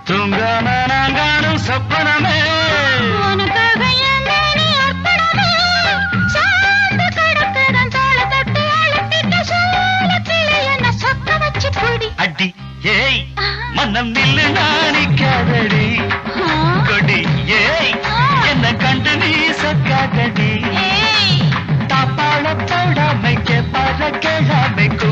தூங்காம நாங்கானும் சொப்பனமே உனக்காக என் மேனி அர்ப்பணமே. சார்ந்து கிடக்குதன் தோளை தொட்டு அழுத்திட்ட சோளத்திலே என்ன சொக்க வச்சு புடி. அடி ஏய் மனம் நில்லு நாணிக்காதடி கொடி ஏய் என்ன கண்டு நீ சொக்காதடி ஏய் தாப்பாள போடாமைக்கு பற கேளாமைக்கு